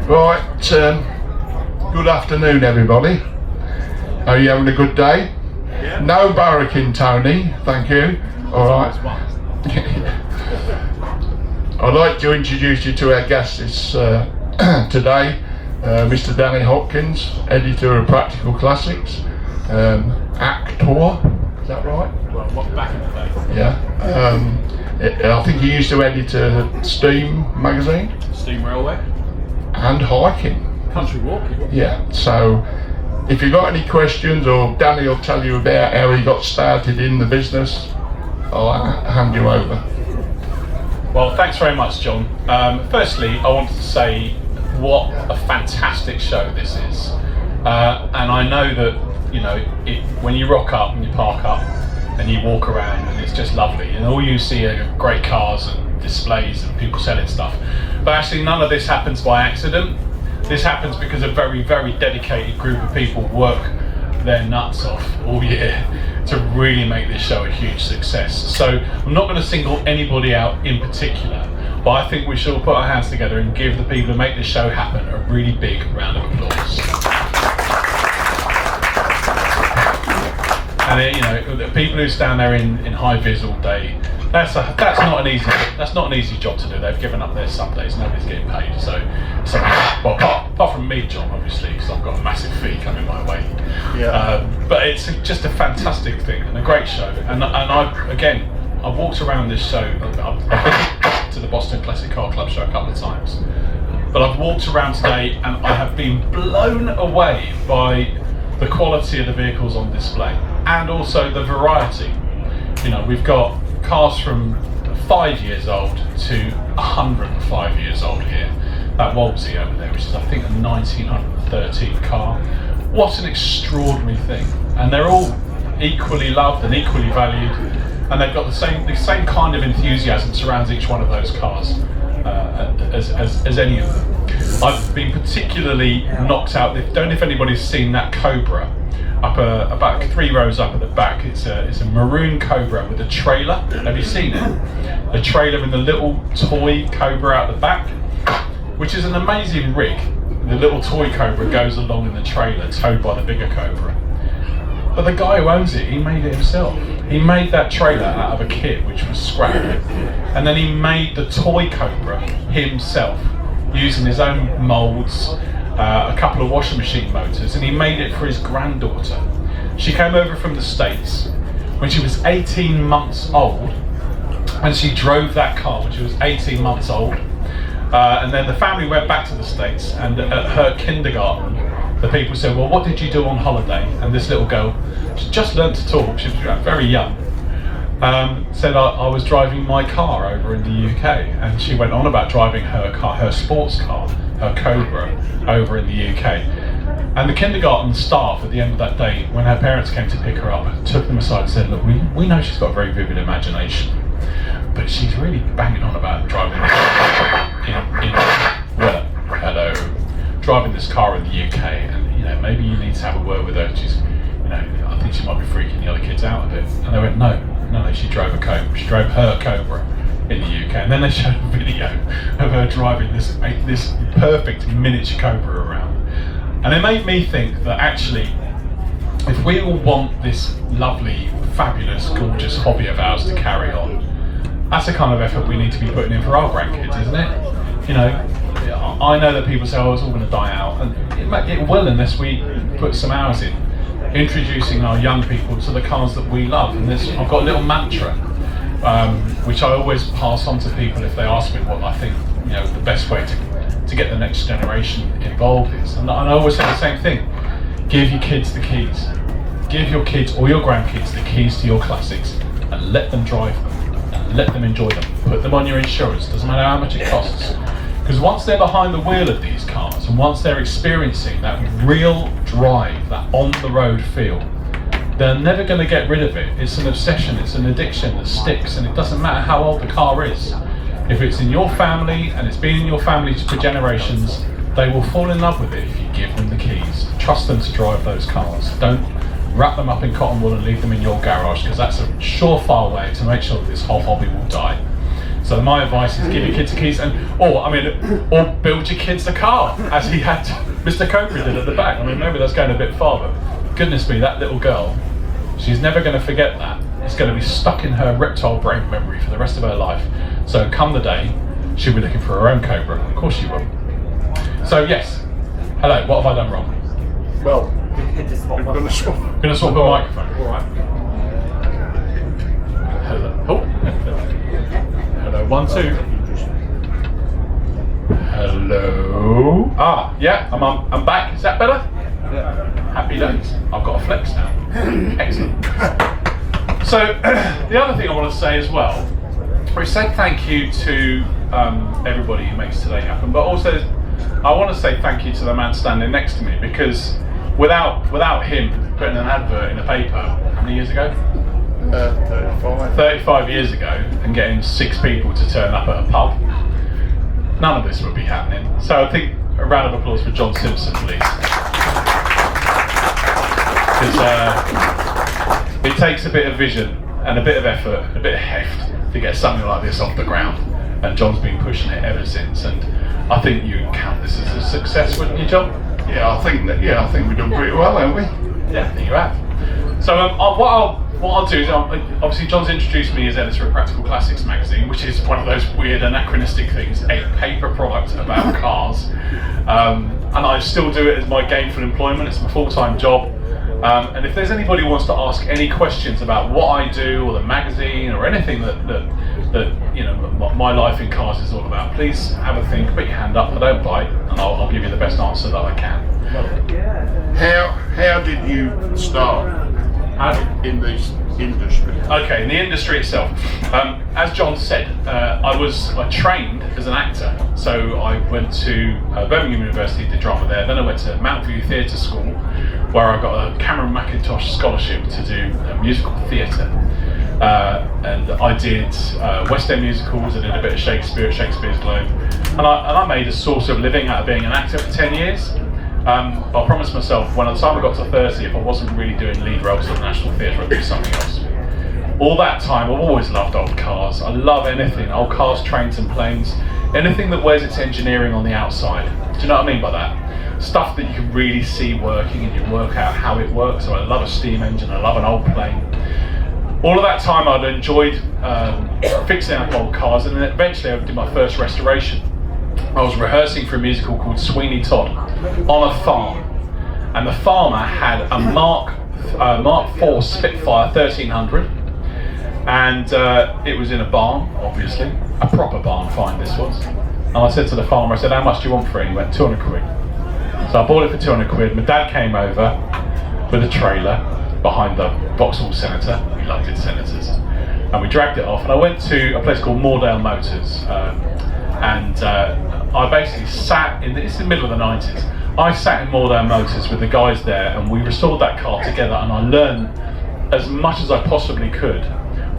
Right, good afternoon everybody. Are you having a good day? Yeah. No barracking, Tony, thank you. Alright. I'd like to introduce you to our guest today, Mr. Danny Hopkins, editor of Practical Classics, actor, is that right? Well, back in the day. Yeah. I think he used to edit Steam magazine. Steam Railway. And hiking. Country walking. Yeah, so if you've got any questions, or Danny will tell you about how he got started in the business, I'll hand you over. Well, thanks very much, John. Firstly, I wanted to say what a fantastic show this is. And I know that, when you rock up and you park up and you walk around and it's just lovely, and all you see are great cars and displays and people selling stuff. But actually none of this happens by accident. This happens because a very, very dedicated group of people work their nuts off all year to really make this show a huge success. So I'm not going to single anybody out in particular, but I think we should all put our hands together and give the people who make this show happen a really big round of applause. And the people who stand there in high vis all day, that's not an easy job to do. They've given up their Sundays. Nobody's getting paid. So apart from me, John, obviously, because I've got a massive fee coming my way. Yeah. But it's just a fantastic thing and a great show. And I've walked around this show. I've been to the Boston Classic Car Club show a couple of times, but I've walked around today and I have been blown away by the quality of the vehicles on display and also the variety. We've got cars from 5 years old to 105 years old here. That Wolsey over there, which is I think a 1913 car. What an extraordinary thing. And they're all equally loved and equally valued, and they've got the same kind of enthusiasm surrounds each one of those cars as any of them. I've been particularly knocked out. Don't know if anybody's seen that Cobra up about 3 rows up at the back. It's a maroon Cobra with a trailer. Have you seen it? A trailer with a little toy Cobra out the back, which is an amazing rig. The little toy Cobra goes along in the trailer, towed by the bigger Cobra. But the guy who owns it, he made it himself. He made that trailer out of a kit which was scrapped, and then he made the toy Cobra himself using his own moulds, a couple of washing machine motors, and he made it for his granddaughter. She came over from the States when she was 18 months old, and she drove that car when she was 18 months old. And then the family went back to the States, and at her kindergarten, the people said, well, what did you do on holiday? And this little girl, she just learned to talk, she was very young, said, I was driving my car over in the UK. And she went on about driving her car, her sports car, her Cobra, over in the UK. And the kindergarten staff at the end of that day, when her parents came to pick her up, took them aside and said, look, we know she's got a very vivid imagination, but she's really banging on about driving driving this car in the UK, and maybe you need to have a word with her. She's, I think she might be freaking the other kids out a bit. And they went, no, she drove a Cobra. She drove her Cobra in the UK, and then they showed a video of her driving this perfect miniature Cobra around, and it made me think that actually, if we all want this lovely, fabulous, gorgeous hobby of ours to carry on, that's the kind of effort we need to be putting in for our grandkids, isn't it? I know that people say, oh, it's all going to die out, and it will unless we put some hours in introducing our young people to the cars that we love. And I've got a little mantra which I always pass on to people if they ask me what I think the best way to get the next generation involved is. And I always say the same thing: give your kids the keys. Give your kids or your grandkids the keys to your classics, and let them drive them, and let them enjoy them. Put them on your insurance, doesn't matter how much it costs. Because once they're behind the wheel of these cars, and once they're experiencing that real drive, that on-the-road feel, they're never going to get rid of it. It's an obsession, it's an addiction that sticks, and it doesn't matter how old the car is. If it's in your family and it's been in your family for generations, they will fall in love with it if you give them the keys. Trust them to drive those cars. Don't wrap them up in cotton wool and leave them in your garage, because that's a surefire way to make sure that this whole hobby will die. So my advice is give your kids the keys, or build your kids a car, as he had Mr. Copery did at the back. I mean, maybe that's going a bit far, but goodness me, that little girl, she's never going to forget that. It's going to be stuck in her reptile brain memory for the rest of her life. So come the day, she'll be looking for her own Cobra. Of course she will. So yes, hello, what have I done wrong? Well, I'm going to swap. I'm going to swap the microphone. All right. Hello. Oh. Hello, 1, 2. Hello. Ah, yeah, I'm back. Is that better? Happy days. I've got a flex now. Excellent. So, the other thing I want to say as well, we said thank you to everybody who makes today happen, but also I want to say thank you to the man standing next to me, because without him putting an advert in a paper, how many years ago? 35 years ago, and getting 6 people to turn up at a pub, none of this would be happening. So I think a round of applause for John Simpson, please. Because it takes a bit of vision and a bit of effort, a bit of heft to get something like this off the ground. And John's been pushing it ever since. And I think you would count this as a success, wouldn't you, John? yeah, I think we've done pretty well, haven't we? Yeah, I think you have. So what I'll do is, obviously John's introduced me as editor of Practical Classics magazine, which is one of those weird anachronistic things, a paper product about cars. And I still do it as my gainful employment, it's my full-time job. And if there's anybody who wants to ask any questions about what I do, or the magazine, or anything that you know, my life in cars is all about, please have a think, put your hand up, I don't bite, and I'll give you the best answer that I can. How did you start in this industry? Okay, in the industry itself, as John said, I trained as an actor. So I went to Birmingham University, did drama there. Then I went to Mount View Theatre School, where I got a Cameron Mackintosh scholarship to do musical theatre. And I did West End musicals. I did a bit of Shakespeare at Shakespeare's Globe, and I made a source of living out of being an actor for 10 years. I promised myself, when by the time I got to 30, if I wasn't really doing lead roles at the National Theatre, I'd do something else. All that time, I've always loved old cars. I love anything, old cars, trains and planes, anything that wears its engineering on the outside. Do you know what I mean by that? Stuff that you can really see working and you work out how it works. So I love a steam engine, I love an old plane. All of that time I'd enjoyed fixing up old cars, and then eventually I did my first restoration. I was rehearsing for a musical called Sweeney Todd on a farm, and the farmer had a Mark IV Spitfire 1300, and it was in a barn, obviously, a proper barn find this was. And I said to the farmer, I said, how much do you want for it? He went, 200 quid. So I bought it for 200 quid. My dad came over with a trailer behind the Vauxhall Senator. He loved his Senators. And we dragged it off, and I went to a place called Moordale Motors, and I basically sat in, it's the middle of the 90s, I sat in Moordale Motors with the guys there, and we restored that car together, and I learned as much as I possibly could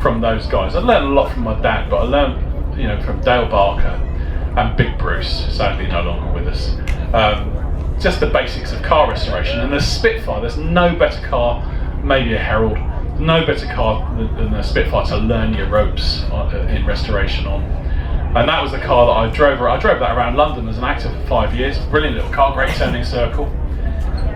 from those guys. I learned a lot from my dad, but I learned, you know, from Dale Barker and Big Bruce, sadly no longer with us, just the basics of car restoration. And the Spitfire, there's no better car, maybe a Herald, no better car than a Spitfire to learn your ropes in restoration on. And that was the car that I drove. I drove that around London as an actor for 5 years. Brilliant little car, great turning circle.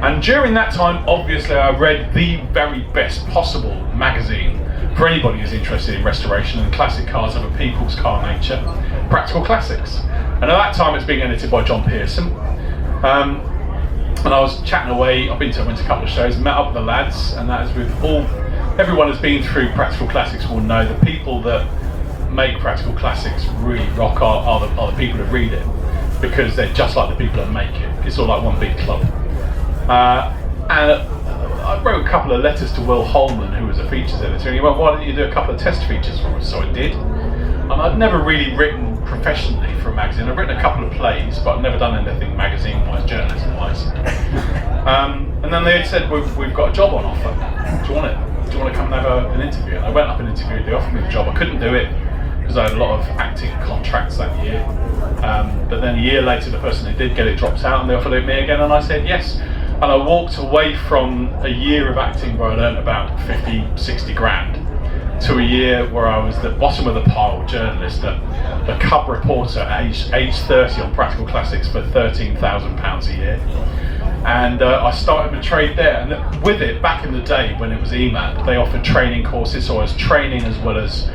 And during that time, obviously, I read the very best possible magazine for anybody who's interested in restoration and classic cars of a people's car nature, Practical Classics. And at that time, it's being edited by John Pearson. And I was chatting away. I went to a couple of shows, met up with the lads, and that is with everyone who's been through Practical Classics will know the people that make Practical Classics really rock are the people that read it, because they're just like the people that make it. It's all like one big club. And I wrote a couple of letters to Will Holman, who was a features editor, and he went, why don't you do a couple of test features for us? So I did. And I'd never really written professionally for a magazine. I've written a couple of plays, but I've never done anything magazine-wise, journalism-wise. And then they had said, we've got a job on offer. Do you want it? Do you want to come and have an interview? And I went up and interviewed. They offered me the job. I couldn't do it because I had a lot of acting contracts that year. But then a year later, the person who did get it dropped out and they offered it me again, and I said yes. And I walked away from a year of acting where I earned about 50, 60 grand to a year where I was the bottom of the pile journalist, the cub reporter at age 30 on Practical Classics for £13,000 a year. And I started my trade there, and with it, back in the day when it was EMAP, they offered training courses, so I was training as well as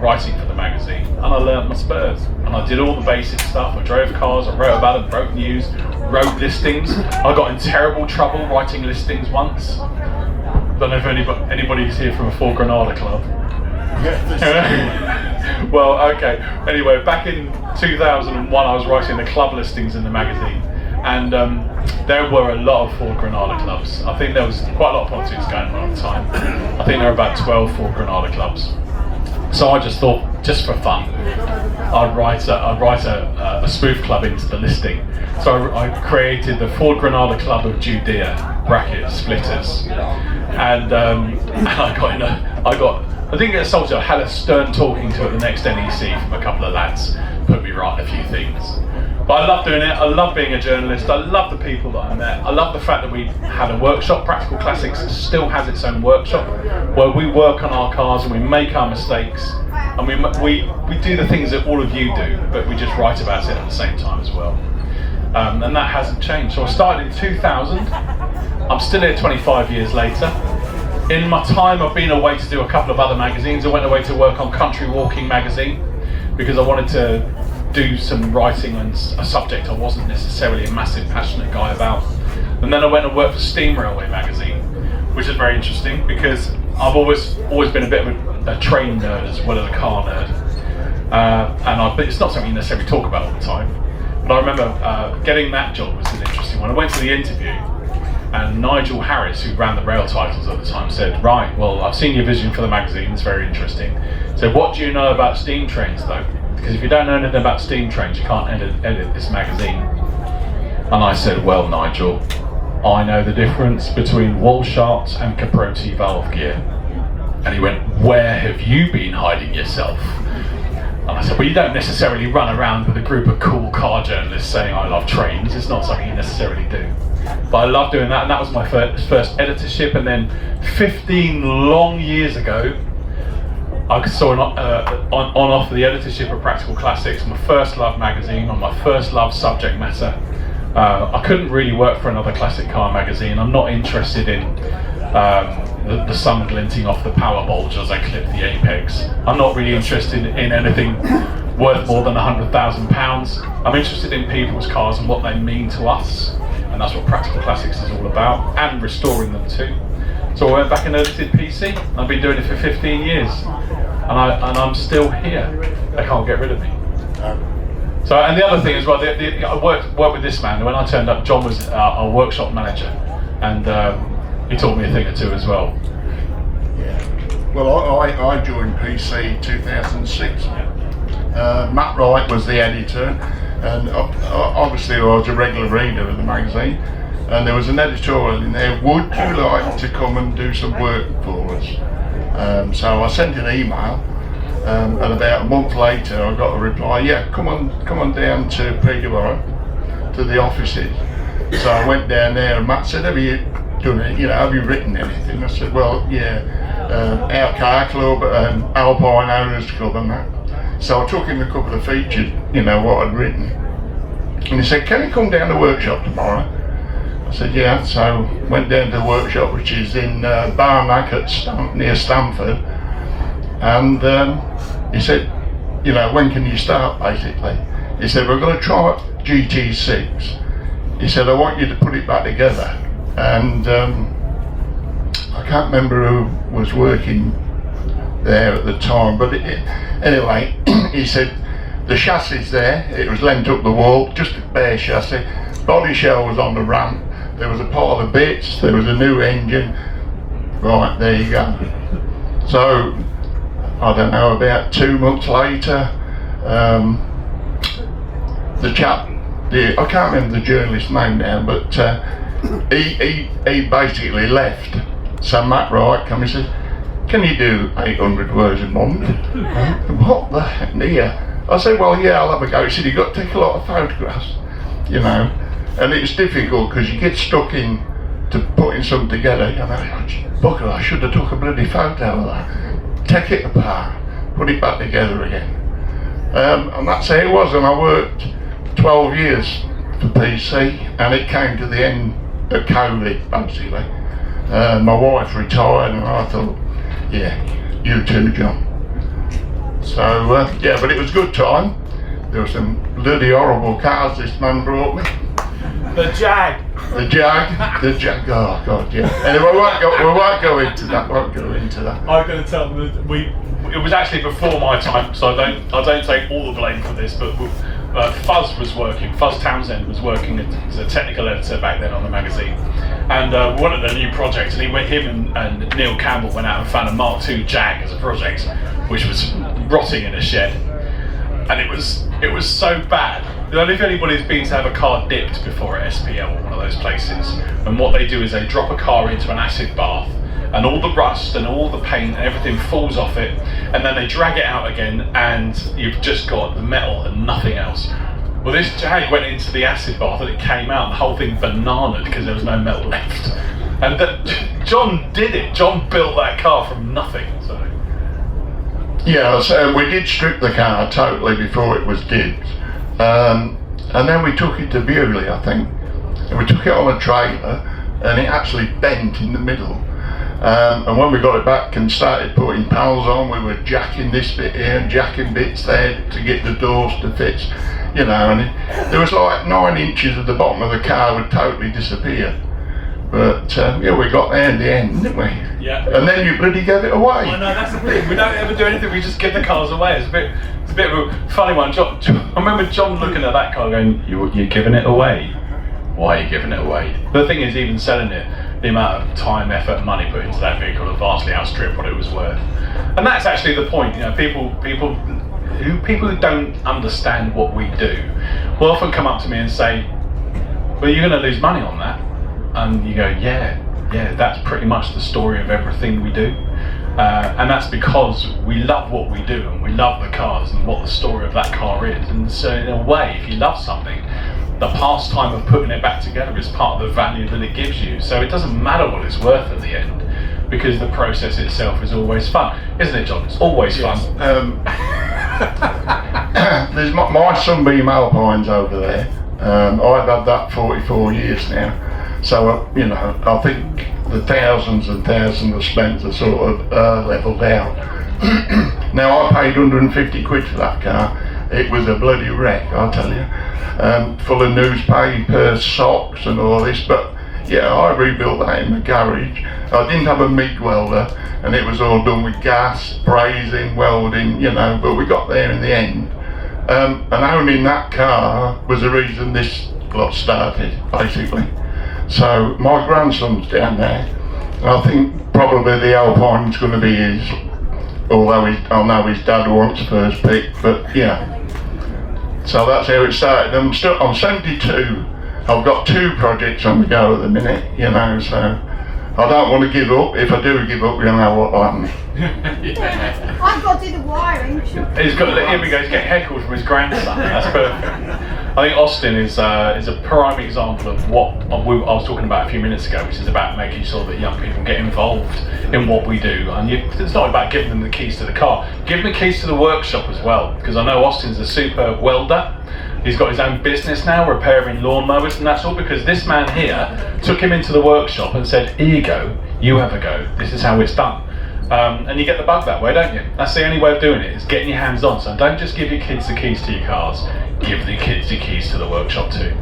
writing for the magazine, and I learnt my spurs, and I did all the basic stuff. I drove cars, I wrote about them, broke news, wrote listings. I got in terrible trouble writing listings once. Don't know if anybody's here from a Fort Granada club. Well, okay. Anyway, back in 2001, I was writing the club listings in the magazine, and there were a lot of Fort Granada clubs. I think there was quite a lot of politics going on at the time. I think there were about 12 Fort Granada clubs. So I just thought, just for fun, I'd write a spoof club into the listing. So I created the Fort Granada Club of Judea (splitters), and I didn't get assaulted. I had a stern talking to at the next NEC from a couple of lads, put me right a few things. But I love doing it. I love being a journalist. I love the people that I met. I love the fact that we had a workshop. Practical Classics still has its own workshop where we work on our cars and we make our mistakes, and we do the things that all of you do, but we just write about it at the same time as well. And that hasn't changed. So I started in 2000. I'm still here 25 years later. In my time, I've been away to do a couple of other magazines. I went away to work on Country Walking magazine because I wanted to do some writing on a subject I wasn't necessarily a massive passionate guy about. And then I went and worked for Steam Railway magazine, which is very interesting because I've always been a bit of a train nerd as well as a car nerd. But it's not something you necessarily talk about all the time. But I remember getting that job was an interesting one. I went to the interview, and Nigel Harris, who ran the rail titles at the time, said, "Right, well, I've seen your vision for the magazine, it's very interesting. So what do you know about steam trains though? Because if you don't know anything about steam trains, you can't edit this magazine." And I said, "Well, Nigel, I know the difference between Walschaerts and Caprotti valve gear." And he went, "Where have you been hiding yourself?" And I said, "Well, you don't necessarily run around with a group of cool car journalists saying I love trains. It's not something you necessarily do." But I love doing that, and that was my first editorship. And then 15 long years ago, I saw on off the editorship of Practical Classics, my first love magazine, on my first love subject matter. I couldn't really work for another classic car magazine. I'm not interested in the sun glinting off the power bulge as I clip the apex. I'm not really interested in anything worth more than £100,000. I'm interested in people's cars and what they mean to us, and that's what Practical Classics is all about, and restoring them too. So I went back and edited PC. I've been doing it for 15 years, and I'm still here. They can't get rid of me. So, and the other thing as well, I worked with this man. When I turned up, John was our workshop manager, and he taught me a thing or two as well. Yeah. Well, I joined PC 2006. Matt Wright was the editor, and obviously I was a regular reader of the magazine. And there was an editorial in there, "Would you like to come and do some work for us?" So I sent an email, and about a month later I got a reply, "Yeah, come on down to Peterborough, to the offices." So I went down there, and Matt said, "Have you done it? Have you written anything?" I said, "Well, yeah, our car club and Alpine Owners Club and that." So I took him a couple of features, what I'd written. And he said, "Can you come down to the workshop tomorrow?" I said, "Yeah." So went down to the workshop, which is in Barnack near Stamford. And he said, "When can you start?" basically. He said, "We're going to try GT6. He said, "I want you to put it back together." And I can't remember who was working there at the time, but anyway, he said, "The chassis there, it was lent up the wall, just a bare chassis. Body shell was on the ramp. There was a pile of bits, there was a new engine." Right, there you go. So, I don't know, about 2 months later, the chap, I can't remember the journalist's name now, but he basically left. So Matt Wright came and said, can you do 800 words a month? What the heck, yeah. I said, well, yeah, I'll have a go. He said, you've got to take a lot of photographs, you know. And it's difficult because you get stuck in to putting something together. You know, bugger, I should have took a bloody photo of that. Take it apart, put it back together again. And that's how it was. And I worked 12 years for PC, and it came to the end of COVID, basically. My wife retired, and I thought, yeah, you too, John. So, yeah, but it was a good time. There were some bloody horrible cars this man brought me. The Jag. The Jag, oh God, yeah. Anyway, we won't go into that, I'm going to tell them that it was actually before my time, so I don't take all the blame for this, but Fuzz Townsend was working as a technical editor back then on the magazine, and wanted a new project, and him and Neil Campbell went out and found a Mark II Jag as a project, which was rotting in a shed, and it was so bad. I don't know if anybody's been to have a car dipped before at SPL or one of those places, and what they do is they drop a car into an acid bath, and all the rust and all the paint and everything falls off it, and then they drag it out again, and you've just got the metal and nothing else. Well, this Jag went into the acid bath and it came out, and the whole thing bananaed because there was no metal left. And John did it. John built that car from nothing. So. Yeah, so we did strip the car totally before it was dipped. And then we took it to Bewley, I think, and we took it on a trailer, and it actually bent in the middle. And when we got it back and started putting panels on, we were jacking this bit here and jacking bits there to get the doors to fit, you know, and there was like 9 inches of the bottom of the car would totally disappear. But yeah, we got there in the end, didn't we? Yeah. And then you bloody gave it away. Oh no, that's the thing. We don't ever do anything. We just give the cars away. It's a bit of a funny one. John, I remember John looking at that car going, "You're giving it away? Why are you giving it away?" The thing is, even selling it, the amount of time, effort, and money put into that vehicle will vastly outstrip what it was worth. And that's actually the point. You know, people who don't understand what we do will often come up to me and say, "Well, you're going to lose money on that." And you go, yeah, that's pretty much the story of everything we do. And that's because we love what we do, and we love the cars and what the story of that car is. And so in a way, if you love something, the pastime of putting it back together is part of the value that it gives you. So it doesn't matter what it's worth at the end, because the process itself is always fun. Isn't it, John? It's always fun. There's my Sunbeam Alpines over there. I've had that 44 years now. So, you know, I think the thousands and thousands of spent are sort of levelled out. Now, I paid 150 quid for that car. It was a bloody wreck, I'll tell you. Full of newspaper, socks and all this, but yeah, I rebuilt that in the garage. I didn't have a MIG welder, and it was all done with gas, brazing, welding, you know, but we got there in the end. And owning that car was the reason this lot started, basically. So my grandson's down there, and I think probably the Alpine's going to be his, although I know his dad wants first pick, but yeah. So that's how it started. I'm 72, I've got 2 projects on the go at the minute, you know, so I don't want to give up. If I do give up, you'll know what will happen. Yeah. I've got to do the wiring. He's got, here we go, he's getting heckled from his grandson. That's perfect. I think Austin is a prime example of what I was talking about a few minutes ago, which is about making sure that young people get involved in what we do. And it's not about giving them the keys to the car, give them the keys to the workshop as well, because I know Austin's a superb welder. He's got his own business now, repairing lawnmowers, and that's all because this man here took him into the workshop and said, "Here you go, you have a go, this is how it's done." And you get the bug that way, don't you? That's the only way of doing it, is getting your hands on. So don't just give your kids the keys to your cars, give the kids the keys to the workshop too.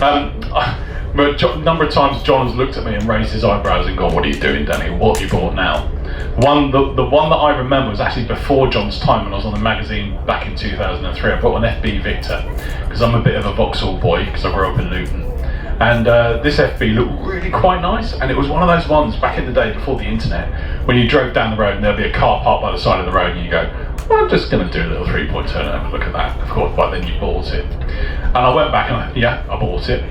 A number of times John has looked at me and raised his eyebrows and gone, "What are you doing, Danny? What have you bought now?" The one that I remember was actually before John's time, when I was on the magazine back in 2003. I bought an FB Victor, because I'm a bit of a Vauxhall boy, because I grew up in Luton. And this FB looked really quite nice, and it was one of those ones back in the day before the internet, when you drove down the road and there'd be a car parked by the side of the road and you go, "Well, I'm just going to do a little 3-point turn and have a look at that." Of course, by then you bought it. And I went back and I bought it.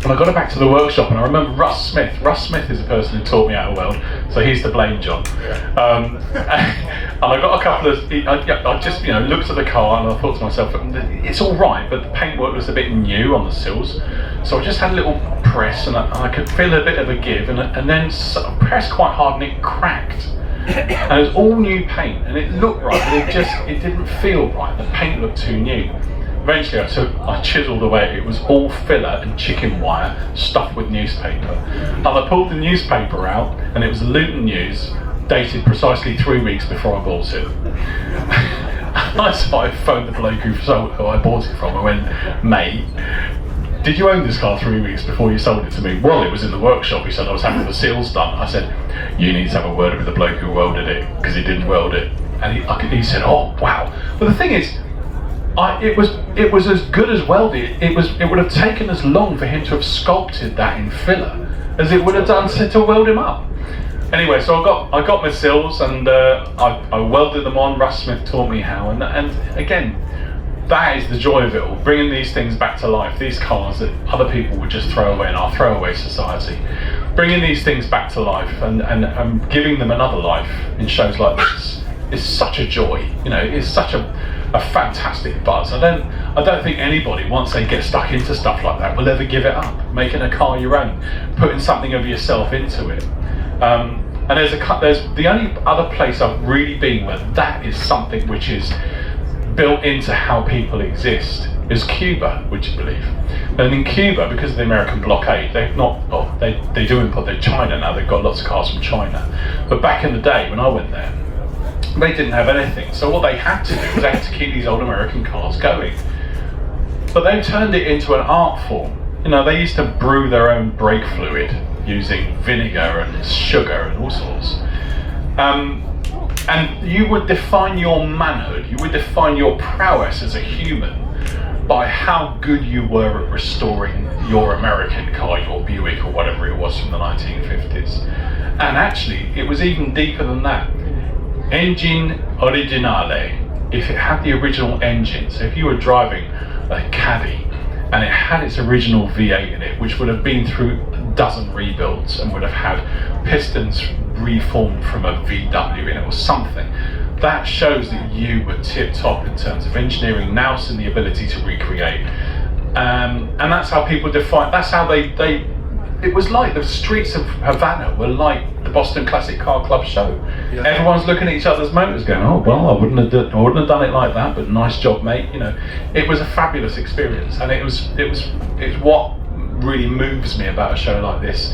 And I got it back to the workshop, and I remember Russ Smith. Russ Smith is the person who taught me how to weld, so he's to blame, John. And I got a couple of. I just looked at the car and I thought to myself, it's all right, but the paintwork was a bit new on the sills, so I just had a little press, and I could feel a bit of a give, and then I pressed quite hard, and it cracked. And it was all new paint, and it looked right, but it didn't feel right. The paint looked too new. Eventually I chiselled away. It was all filler and chicken wire stuffed with newspaper. And I pulled the newspaper out, and it was Luton News, dated precisely 3 weeks before I bought it. So I phoned the bloke who I bought it from. I went, mate, did you own this car 3 weeks before you sold it to me? Well, it was in the workshop. He said I was having the seals done. I said, you need to have a word with the bloke who welded it, because he didn't weld it. And he said, oh wow. But the thing is, it was as good as welded. It would have taken as long for him to have sculpted that in filler as it would have done to weld him up. Anyway, so I got my sills, and I welded them on. Russ Smith taught me how, and again, that is the joy of it all, bringing these things back to life, these cars that other people would just throw away in our throwaway society. Bringing these things back to life and giving them another life in shows like this is such a joy. It's such a fantastic buzz. I don't think anybody, once they get stuck into stuff like that, will ever give it up. Making a car your own, putting something of yourself into it. And there's the only other place I've really been where that is something which is built into how people exist is Cuba, would you believe? And in Cuba, because of the American blockade, they do import China now. They've got lots of cars from China. But back in the day when I went there, they didn't have anything. So what they had to do was they had to keep these old American cars going. But they turned it into an art form. They used to brew their own brake fluid using vinegar and sugar and all sorts. And you would define your manhood, you would define your prowess as a human by how good you were at restoring your American car, your Buick or whatever it was from the 1950s. And actually, it was even deeper than that. Engine originale, if it had the original engine, so if you were driving a Caddy and it had its original V8 in it, which would have been through a dozen rebuilds and would have had pistons reformed from a VW in it or something, that shows that you were tip top in terms of engineering, nous and the ability to recreate. And that's how people define, that's how it was like the streets of Havana were like the Boston Classic Car Club show. Yeah. Everyone's looking at each other's motors going, oh well, I wouldn't have done it like that, but nice job, mate. It was a fabulous experience, and it's what really moves me about a show like this,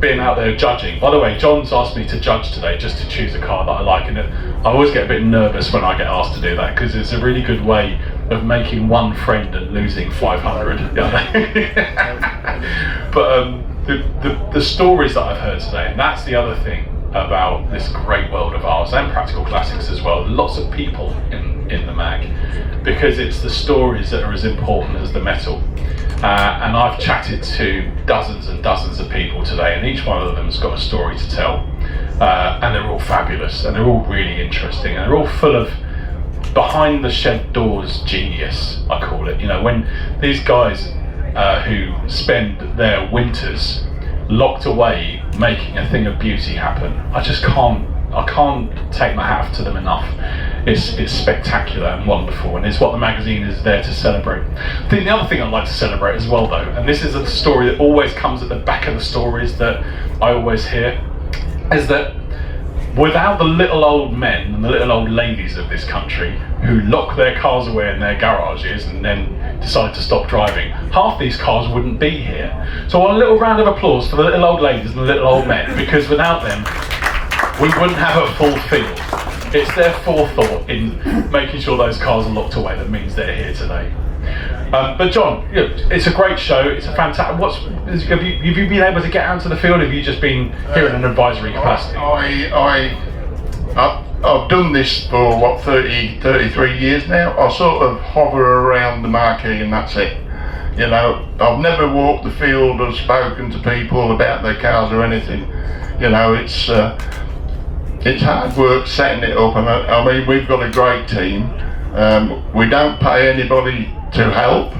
being out there judging. By the way, John's asked me to judge today just to choose a car that I like, and I always get a bit nervous when I get asked to do that, because it's a really good way of making one friend and losing 500. But the stories that I've heard today, and that's the other thing about this great world of ours and Practical Classics as well, lots of people in the mag, because it's the stories that are as important as the metal. And I've chatted to dozens and dozens of people today, and each one of them has got a story to tell, and they're all fabulous, and they're all really interesting, and they're all full of behind the shed doors genius, I call it. When these guys who spend their winters locked away making a thing of beauty happen, I can't take my hat off to them enough. It's spectacular and wonderful, and it's what the magazine is there to celebrate. I think the other thing I'd like to celebrate as well, though, and this is a story that always comes at the back of the stories that I always hear, is that without the little old men and the little old ladies of this country who lock their cars away in their garages and then decide to stop driving, half these cars wouldn't be here. So a little round of applause for the little old ladies and the little old men, because without them we wouldn't have a full field. It's their forethought in making sure those cars are locked away that means they're here today. But John, it's a great show. It's a fantastic. Have you been able to get out to the field? Or have you just been here in an advisory capacity? I've done this for 33 years now. I sort of hover around the marquee and that's it. I've never walked the field or spoken to people about their cars or anything. It's hard work setting it up, and I mean we've got a great team. We don't pay anybody to help.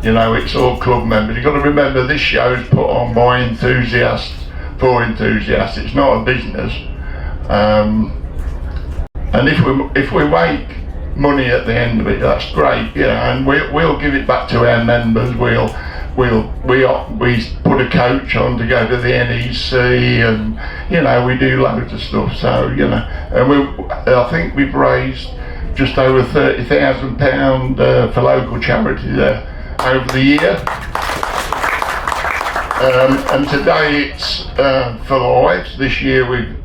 You know, it's all club members. You've got to remember this show's put on by enthusiasts, for enthusiasts. It's not a business. And if we make money at the end of it, that's great, you know, and we'll give it back to our members. We put a coach on to go to the NEC, and you know, we do loads of stuff. So you know, and I think we've raised just over £30,000 for local charity there over the year. And today it's for lives. This year we've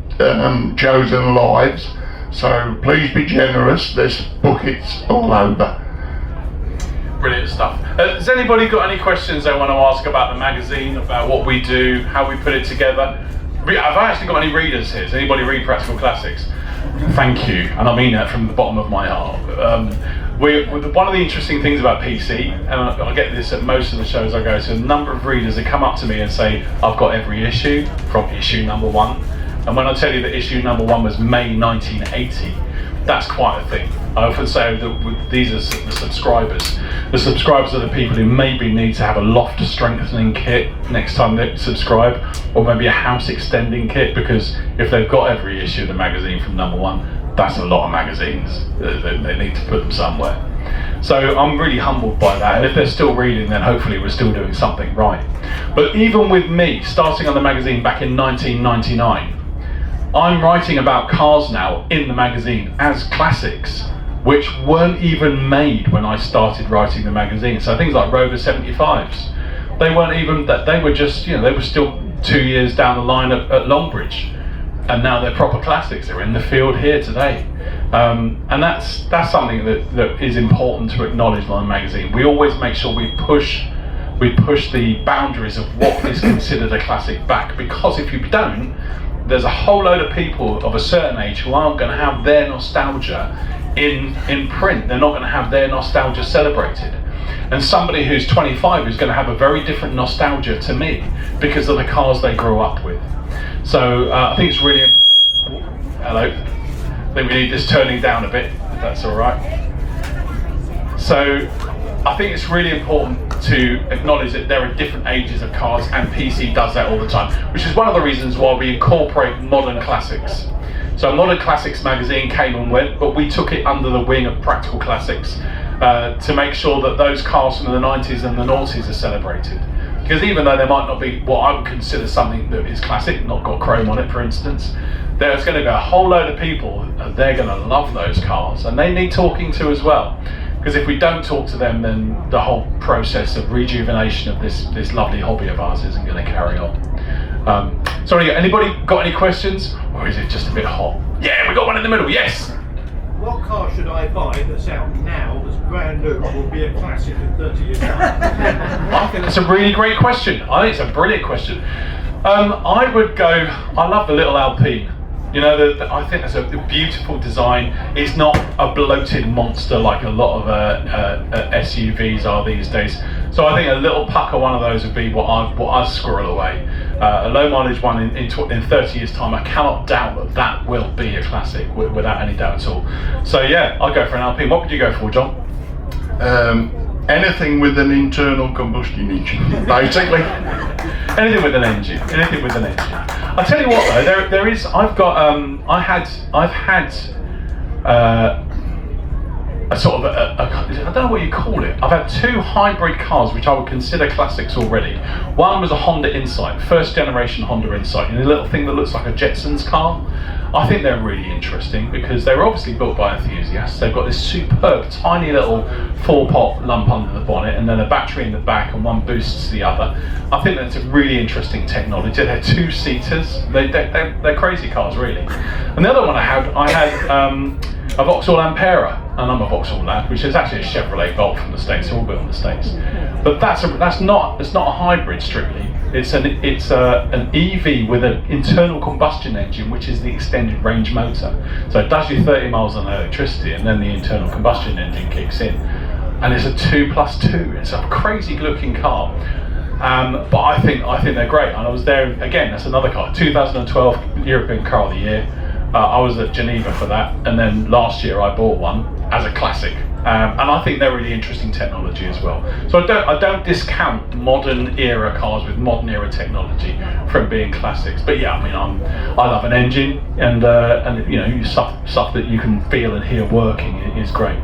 chosen lives. So please be generous. There's buckets all over. Brilliant stuff. Has anybody got any questions they want to ask about the magazine, about what we do, how we put it together? Have I actually got any readers here? Does anybody read Practical Classics? Thank you, and I mean that from the bottom of my heart. One of the interesting things about PC, and I get this at most of the shows I go to, a number of readers that come up to me and say, I've got every issue from issue number 1. And when I tell you that issue number 1 was May 1980, that's quite a thing. I often say that these are the subscribers. The subscribers are the people who maybe need to have a loft strengthening kit next time they subscribe, or maybe a house extending kit, because if they've got every issue of the magazine from number 1, that's a lot of magazines. They need to put them somewhere. So I'm really humbled by that, and if they're still reading, then hopefully we're still doing something right. But even with me starting on the magazine back in 1999, I'm writing about cars now in the magazine as classics, which weren't even made when I started writing the magazine. So things like Rover 75s, they weren't even that. They were just, you know, they were still 2 years down the line at Longbridge, and now they're proper classics. They're in the field here today, and that's something that is important to acknowledge on the magazine. We always make sure we push the boundaries of what is considered a classic back, because if you don't, there's a whole load of people of a certain age who aren't going to have their nostalgia in print. They're not going to have their nostalgia celebrated. And somebody who's 25 is going to have a very different nostalgia to me because of the cars they grew up with. So I think it's really hello. I think we need this turning down a bit, if that's all right. So I think it's really important to acknowledge that there are different ages of cars, and PC does that all the time, which is one of the reasons why we incorporate modern classics. So Modern Classics magazine came and went, but we took it under the wing of Practical Classics to make sure that those cars from the 90s and the noughties are celebrated. Because even though they might not be what I would consider something that is classic, not got chrome on it for instance, there's going to be a whole load of people, they're going to love those cars, and they need talking to as well. Because if we don't talk to them, then the whole process of rejuvenation of this lovely hobby of ours isn't going to carry on. Sorry, anybody got any questions? Or is it just a bit hot? Yeah, we got one in the middle, yes! What car should I buy that's out now, that's brand new, will be a classic in 30 years' time? I think that's a really great question. I think it's a brilliant question. I would go, I love the little Alpine. You know, I think that's a beautiful design. It's not a bloated monster like a lot of SUVs are these days. So I think a little pucker one of those would be what I'd squirrel away. A low mileage one in 30 years' time, I cannot doubt that will be a classic without any doubt at all. So yeah, I'll go for an Alpine. What would you go for, John? Anything with an internal combustion engine, basically. Anything with an engine. Anything with an engine. I tell you what though, there is. I've had a sort of I don't know what you call it. I've had 2 hybrid cars which I would consider classics already. One was a Honda Insight, first generation Honda Insight, a little thing that looks like a Jetsons car. I think they're really interesting because they were obviously built by enthusiasts. They've got this superb tiny little 4-pot lump under the bonnet and then a battery in the back, and one boosts the other. I think that's a really interesting technology. They're 2-seaters. They're crazy cars really. And the other one I had a Vauxhall Ampera, and I'm a Vauxhall lad, which is actually a Chevrolet Volt from the States, all built in the States. But it's not a hybrid strictly. It's an EV with an internal combustion engine, which is the extended range motor. So it does you 30 miles on electricity, and then the internal combustion engine kicks in. And it's a 2+2. It's a crazy looking car. But I think they're great. And I was there again. That's another car. 2012 European Car of the Year. I was at Geneva for that, and then last year I bought one as a classic, And I think they're really interesting technology as well. So I don't discount modern era cars with modern era technology from being classics. But yeah, I mean, I love an engine, and you know, stuff that you can feel and hear working is great.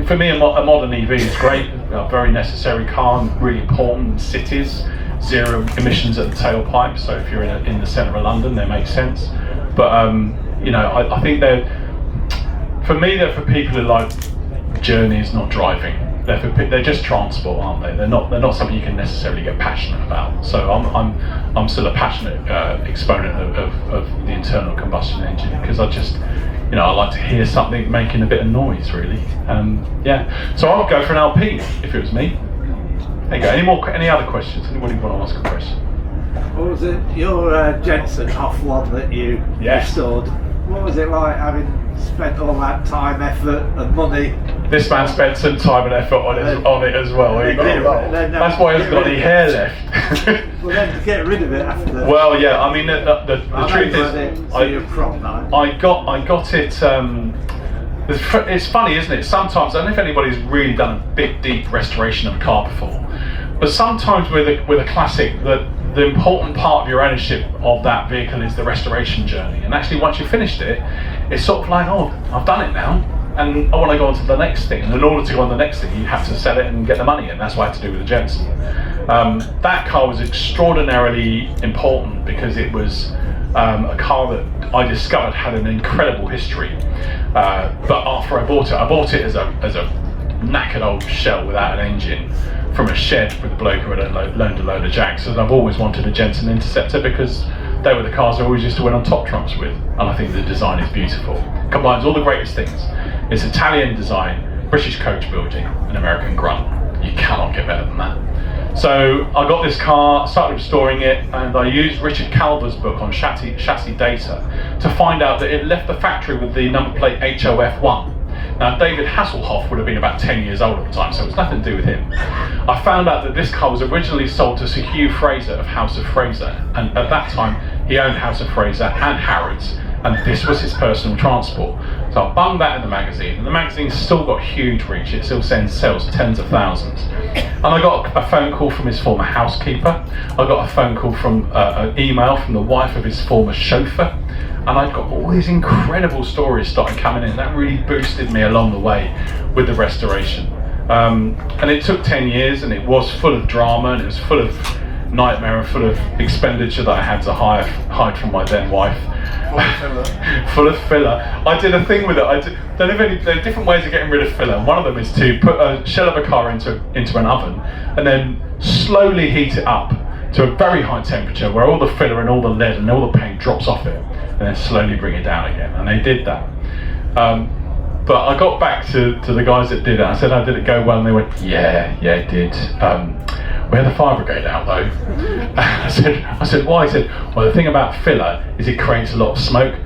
For me, a modern EV is great, a very necessary car, and really important in cities. Zero emissions at the tailpipe, so if you're in the centre of London, they make sense. But you know, I think they're for people who like journeys, not driving. They're just transport, aren't they? They're not something you can necessarily get passionate about. So I'm still a passionate exponent of the internal combustion engine, because I just, you know, I like to hear something making a bit of noise, really. Yeah. So I'll go for an LP if it was me. There you go. Any other questions? Anybody want to ask a question? What was it? Your Jensen Hoff one that you restored. What was it like having spent all that time, effort, and money? This man spent some time and effort on it as well. That's why he hasn't got any hair left. Well, then to get rid of it after. Well, yeah. I mean, the truth is, I got it. It's funny, isn't it? Sometimes, I don't know if anybody's really done a big, deep restoration of a car before, but sometimes with a classic, the important part of your ownership of that vehicle is the restoration journey. And actually, once you've finished it, it's sort of like, oh, I've done it now, and I want to go on to the next thing. And in order to go on to the next thing, you have to sell it and get the money in. That's what I had to do with the Jensen. That car was extraordinarily important because it was a car that I discovered had an incredible history. But after I bought it as a knackered old shell without an engine from a shed with a bloke who had loaned a load of Jags. And I've always wanted a Jensen Interceptor because they were the cars I always used to win on top trumps with. And I think the design is beautiful. Combines all the greatest things. It's Italian design, British coach building, and American grunt. You cannot get better than that. So I got this car, started restoring it, and I used Richard Calver's book on chassis data to find out that it left the factory with the number plate HOF1. Now, David Hasselhoff would have been about 10 years old at the time, so it was nothing to do with him. I found out that this car was originally sold to Sir Hugh Fraser of House of Fraser, and at that time he owned House of Fraser and Harrods, and this was his personal transport. So I bunged that in the magazine, and the magazine's still got huge reach. It still sells tens of thousands. And I got a phone call from his former housekeeper. I got a phone call from an email from the wife of his former chauffeur. And I've got all these incredible stories started coming in. That really boosted me along the way with the restoration. And it took 10 years, and it was full of drama, and it was full of nightmare and full of expenditure that I had to hide from my then wife. Full of filler. I did a thing with it. There are different ways of getting rid of filler. One of them is to put a shell of a car into an oven and then slowly heat it up to a very high temperature where all the filler and all the lead and all the paint drops off it, and then slowly bring it down again. And they did that. But I got back to the guys that did it. I said, "Oh, did it go well?" And they went, yeah, it did. We had the fire brigade out though. I said, why? He said, well, the thing about filler is it creates a lot of smoke,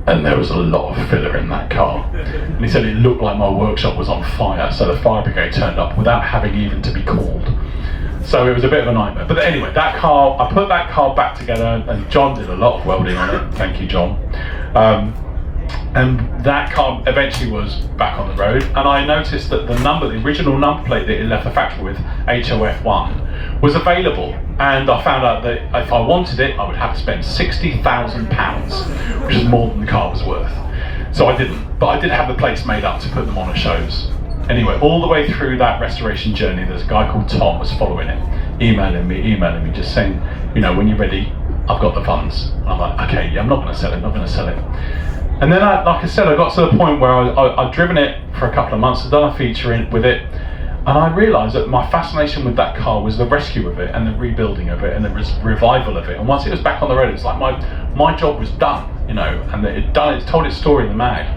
and there was a lot of filler in that car. And he said it looked like my workshop was on fire, so the fire brigade turned up without having even to be called. So it was a bit of a nightmare. But anyway, that car, I put that car back together, and John did a lot of welding on it. Thank you, John. And that car eventually was back on the road, and I noticed that the original number plate that it left the factory with, HOF1, was available. And I found out that if I wanted it, I would have to spend £60,000, which is more than the car was worth. So I didn't, but I did have the plates made up to put them on at shows. Anyway, all the way through that restoration journey, there's a guy called Tom was following it, emailing me, just saying, you know, when you're ready, I've got the funds. And I'm like, okay, yeah, I'm not going to sell it. And then, like I said, I got to the point where I'd driven it for a couple of months, I'd done a feature with it, and I realised that my fascination with that car was the rescue of it and the rebuilding of it and the revival of it. And once it was back on the road, it's like my job was done, you know, and it told its story in the mag.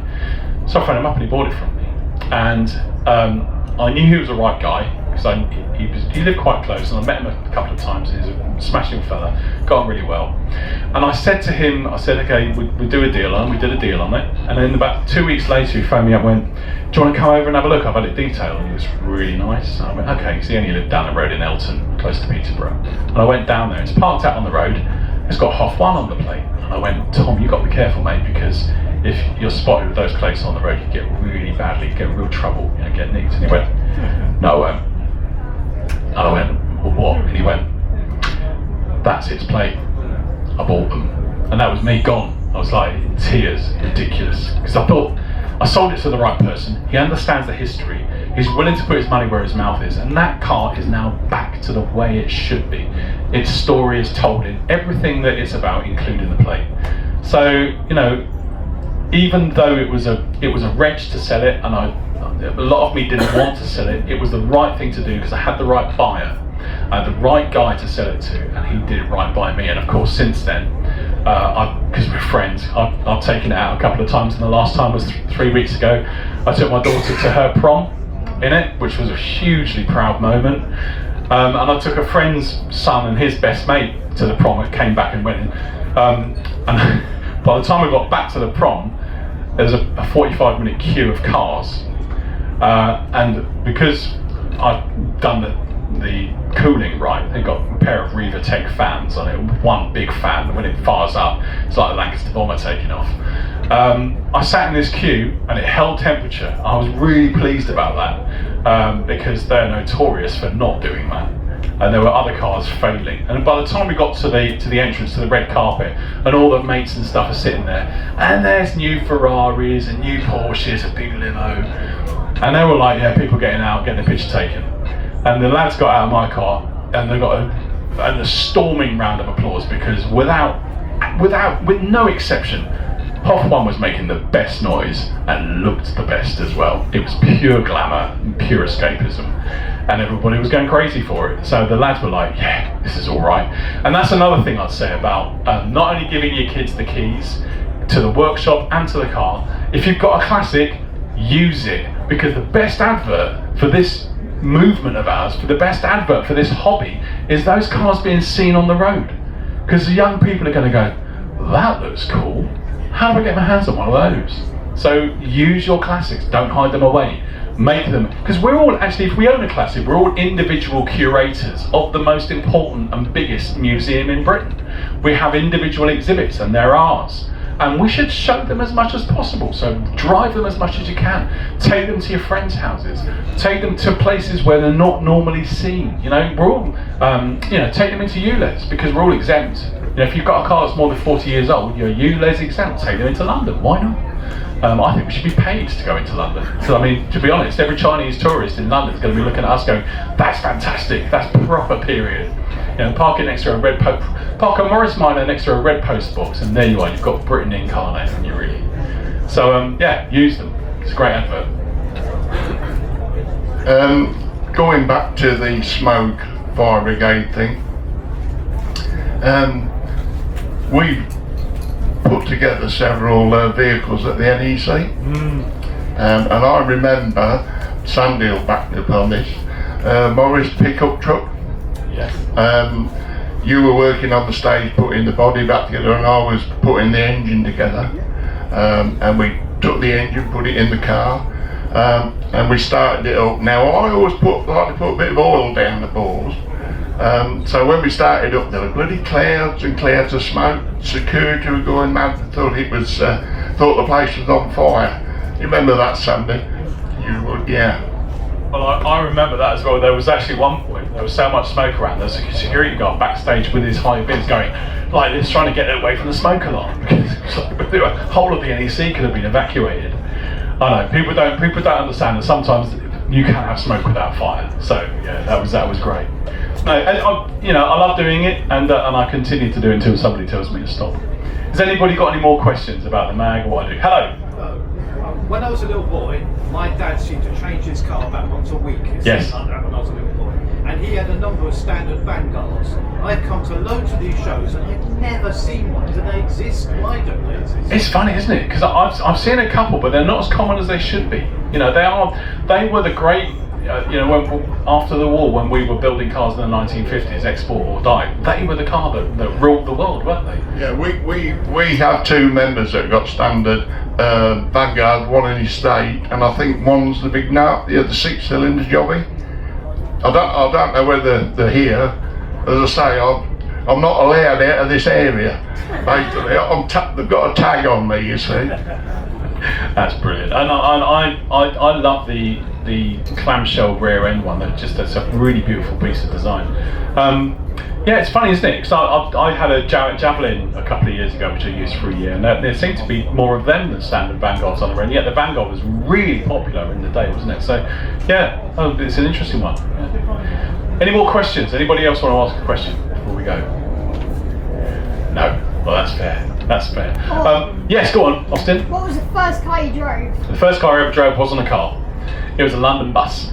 So I phoned him up and he bought it from me. And I knew he was the right guy, because he lived quite close, and I met him a couple of times, and he's a smashing fella, got on really well. And I said to him, okay, we do a deal on it, we did a deal on it, and then about 2 weeks later he phoned me up and went, do you want to come over and have a look? I've had it detailed, and it was really nice. And I went, okay, because he only lived down the road in Elton, close to Peterborough. And I went down there, it's parked out on the road, it's got HOF1 on the plate. And I went, Tom, you've got to be careful, mate, because if you're spotted with those plates on the road, you get really badly, you get in real trouble, get nicked. And he went, no, I went. And I went, well, what? And he went, that's its plate. I bought them. And that was me gone. I was like in tears, ridiculous. Because I thought, I sold it to the right person. He understands the history. He's willing to put his money where his mouth is. And that car is now back to the way it should be. Its story is told in everything that it's about, including the plate. So, even though it was a wrench to sell it, and a lot of me didn't want to sell it, it was the right thing to do because I had the right buyer. I had the right guy to sell it to, and he did it right by me. And of course, since then, because we're friends, I've taken it out a couple of times, and the last time was 3 weeks ago. I took my daughter to her prom in it, which was a hugely proud moment. And I took a friend's son and his best mate to the prom. It came back and went in. And by the time we got back to the prom, there was a 45-minute queue of cars. And because I'd done the cooling right, they got a pair of Revatech fans on it, one big fan, and when it fires up, it's like a Lancaster bomber taking off. I sat in this queue and it held temperature. I was really pleased about that because they're notorious for not doing that. And there were other cars failing. And by the time we got to the entrance to the red carpet, and all the mates and stuff are sitting there, and there's new Ferraris and new Porsches, a big limo, and they were like, yeah, people getting out, getting a picture taken. And the lads got out of my car, and they got a storming round of applause because with no exception, Hoff 1 was making the best noise and looked the best as well. It was pure glamour and pure escapism, and everybody was going crazy for it. So the lads were like, yeah, this is all right. And that's another thing I'd say about not only giving your kids the keys to the workshop and to the car. If you've got a classic, use it, because the best advert for this movement of ours, for the best advert for this hobby, is those cars being seen on the road. Because the young people are going to go, that looks cool. How do I get my hands on one of those? So use your classics, don't hide them away. Make them, because we're all actually, if we own a classic, we're all individual curators of the most important and biggest museum in Britain. We have individual exhibits and they're ours. And we should show them as much as possible. So drive them as much as you can. Take them to your friends' houses. Take them to places where they're not normally seen. We're all, take them into ULEZ because we're all exempt. If you've got a car that's more than 40 years old, you're ULEZ exempt. Take them into London. Why not? I think we should be paid to go into London. So to be honest, every Chinese tourist in London is going to be looking at us going, that's fantastic. That's proper period. Park it next to a red park a Morris Minor next to a red post box, and there you are. You've got Britain incarnate, and you really. So use them. It's a great advert. Going back to the smoke fire brigade thing, we put together several vehicles at the NEC, and I remember Sandy will back me up on this. Morris pickup truck. Yes. You were working on the stage putting the body back together, and I was putting the engine together. And we took the engine, put it in the car, and we started it up. Now I always like to put a bit of oil down the balls. So when we started up, there were bloody clouds and clouds of smoke. Security were going mad. Thought the place was on fire. You remember that, Sandy? You would, yeah. Well, I remember that as well. There was actually one point, there was so much smoke around, there was a security guard backstage with his high vis going like this, trying to get away from the smoke alarm, because the whole of the NEC could have been evacuated. I know, people don't understand that sometimes you can have smoke without fire. So yeah, that was great. No, and I love doing it, and I continue to do it until somebody tells me to stop. Has anybody got any more questions about the mag or what I do? Hello. When I was a little boy, my dad seemed to change his car about once a week. Yes. When I was a little boy, and he had a number of standard Vanguards. I've come to loads of these shows and I've never seen one. Do they exist? Why don't they exist? It's funny, isn't it? Because I've seen a couple, but they're not as common as they should be. They were the great. After the war, when we were building cars in the 1950s, export or die, they were the car that ruled the world, weren't they? Yeah, we have two members that got standard Vanguard, one in his state, and I think one's the big nut, the other 6-cylinder jobby. I don't know whether they're here. As I say, I'm not allowed out of this area. Basically, they've got a tag on me, you see. That's brilliant, and I love the clamshell rear end one. That's a really beautiful piece of design. Yeah, it's funny, isn't it? Because I had a Javelin a couple of years ago, which I used for a year, and there seemed to be more of them than standard Vanguards on the end. Yet the Vanguard was really popular in the day, wasn't it? So, yeah, it's an interesting one. Yeah. Any more questions? Anybody else want to ask a question before we go? No. Well, that's fair. That's fair. Yes, go on, Austin. What was the first car you drove? The first car I ever drove wasn't a car. It was a London bus.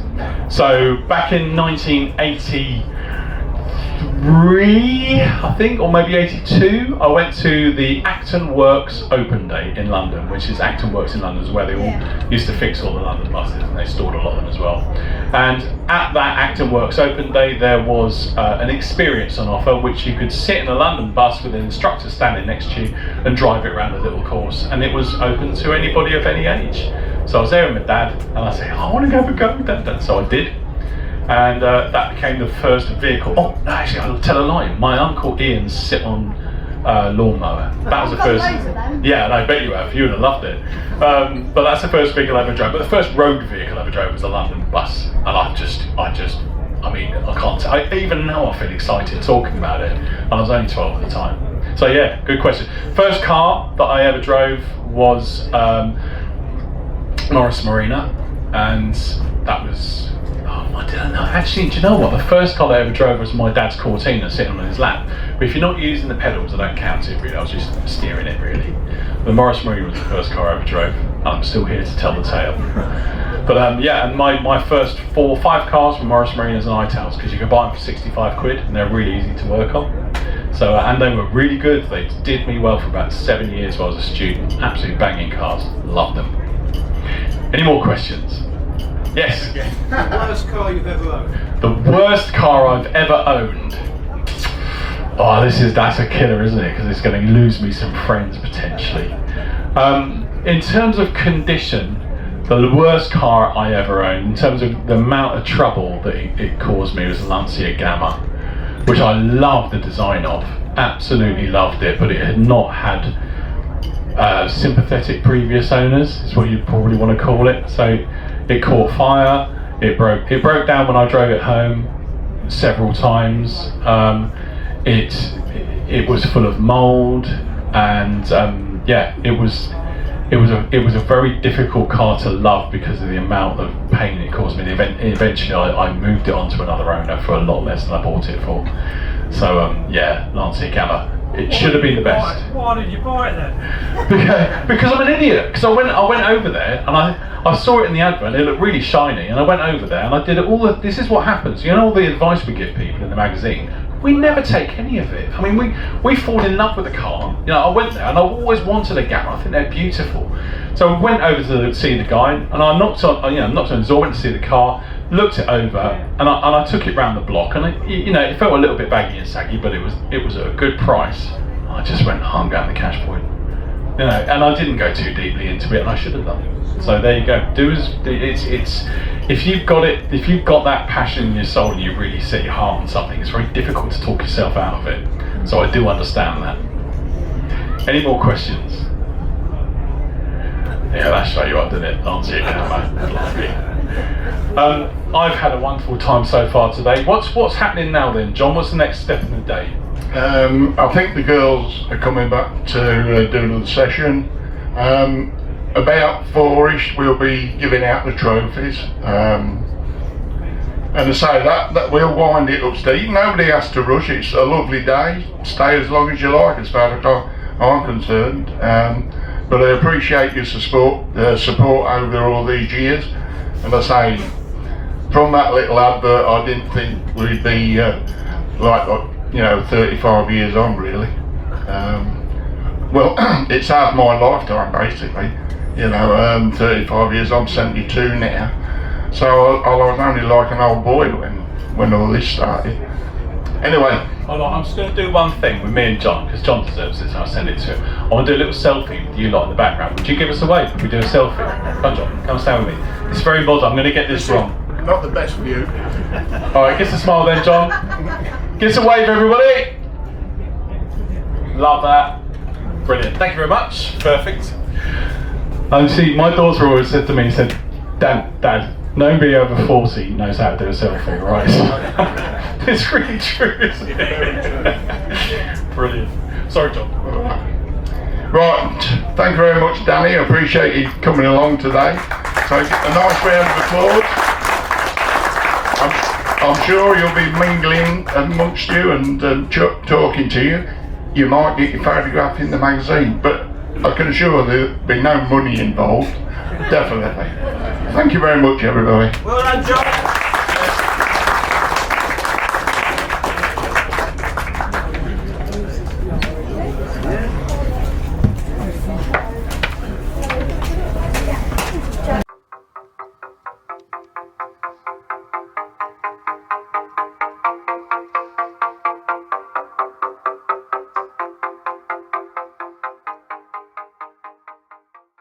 So back in 1983, I think, or maybe 82, I went to the Acton Works Open Day in London, which is Acton Works in London, is where they all used to fix all the London buses, and they stored a lot of them as well. And at that Acton Works Open Day, there was an experience on offer, which you could sit in a London bus with an instructor standing next to you and drive it around a little course, and it was open to anybody of any age. So I was there with my dad, and I said, I want to go for go with Dad. So I did. And that became the first vehicle. Oh, no, actually, I'll tell a lie. My uncle Ian's sit on lawnmower. That was the first. Yeah, and I bet you have. You would have loved it. But that's the first vehicle I ever drove. But the first road vehicle I ever drove was a London bus, and I mean, I can't. Even now, I feel excited talking about it. And I was only 12 at the time. So yeah, good question. First car that I ever drove was Morris Marina, and that was. I don't know. Actually, do you know what? The first car I ever drove was my dad's Cortina sitting on his lap. But if you're not using the pedals, I don't count it really. I was just steering it really. The Morris Marina was the first car I ever drove, and I'm still here to tell the tale. But yeah, and my first 4 or 5 cars were Morris Marinas and Itals, because you could buy them for 65 quid, and they're really easy to work on. So and they were really good. They did me well for about 7 years while I was a student. Absolutely banging cars. Loved them. Any more questions? Yes. The worst car you've ever owned? The worst car I've ever owned. Oh, that's a killer, isn't it? Because it's going to lose me some friends potentially. In terms of condition, the worst car I ever owned, in terms of the amount of trouble that it caused me, was a Lancia Gamma, which I loved the design of, absolutely loved it, but it had not had sympathetic previous owners, is what you'd probably want to call it. So it caught fire, it broke down when I drove it home several times. It was full of mould, and yeah, it was a very difficult car to love because of the amount of pain it caused me. Eventually I moved it on to another owner for a lot less than I bought it for. So yeah, Lancia Gamma. It should have been the best. Why did you buy it then? Because I'm an idiot. Because I went over there and I saw it in the advert. It looked really shiny, and I went over there and I did all the. This is what happens. You know, all the advice we give people in the magazine. We never take any of it. I mean, we fall in love with the car. You know, I went there and I always wanted a Gamma. I think they're beautiful. So I went over to see the guy, and I knocked on his door, went to see the car, looked it over, and I took it round the block, and it felt a little bit baggy and saggy, but it was a good price. I just went, I'm going to cash point. You know, and I didn't go too deeply into it, and I should have done. So there you go. If you've got that passion in your soul and you really set your heart on something, it's very difficult to talk yourself out of it. So I do understand that. Any more questions? Yeah, that show you up, didn't it? Lancia Gamma. I've had a wonderful time so far today. What's happening now then, John? What's the next step in the day? I think the girls are coming back to do another session. About 4ish we'll be giving out the trophies. And to say that we'll wind it up, Steve. Nobody has to rush. It's a lovely day. Stay as long as you like, as far as I'm concerned. But I appreciate your support over all these years. And I say, from that little advert, I didn't think we'd be 35 years on, really. Well, it's half my lifetime, basically. 35 years, I'm 72 now. So I was only like an old boy when all this started. Anyway. Hold on, I'm just going to do one thing with me and John, because John deserves it, so I'll send it to him. I want to do a little selfie with you lot in the background. Would you give us a wave if we do a selfie? Come on, John, come stand with me. It's very modern, I'm going to get this wrong. Not the best view. Alright, give us a smile then, John. Give us a wave, everybody. Love that. Brilliant. Thank you very much. Perfect. And see, my daughter always said to me, Dad, nobody over 40 knows how to do a selfie, right? It's really true, isn't it? Brilliant. Sorry, John. Right, thank you very much, Danny. I appreciate you coming along today. So a nice round of applause. I'm sure you'll be mingling amongst you and talking to you. You might get your photograph in the magazine, but I can assure there'll be no money involved. Definitely. Thank you very much, everybody. Well done, John.